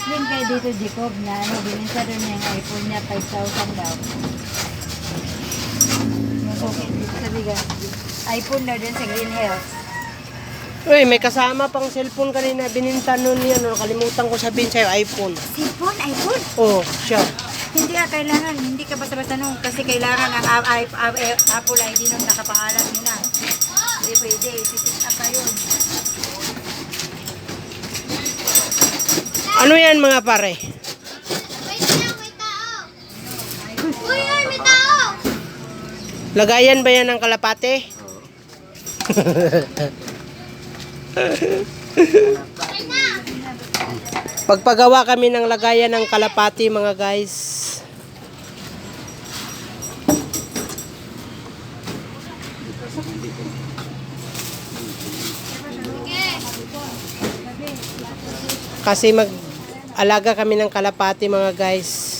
Explain kayo dito, Jacob, na binenta doon niya yung iPhone niya, 5,000 daw. Okay, dito sabi ka, iPhone daw din sa Green Hills. Uy, may kasama pang cellphone kanina. Bininta nun yan. Nakalimutan ko sabihin sa'yo, iPhone. Cellphone? iPhone? Oh, siya. Hindi kailangan, hindi ka basta-basta nung, kasi kailangan ang Apple ID nung nakapangalan mo na. Hindi pwede, sisit up pa yun. Ano yan mga pare? Wait lang, may tao. Uy, ay, may tao. Lagayan ba yan ng kalapate? Pagpagawa kami ng lagayan ng kalapati mga guys. Kasi mag-alaga kami ng kalapati mga guys.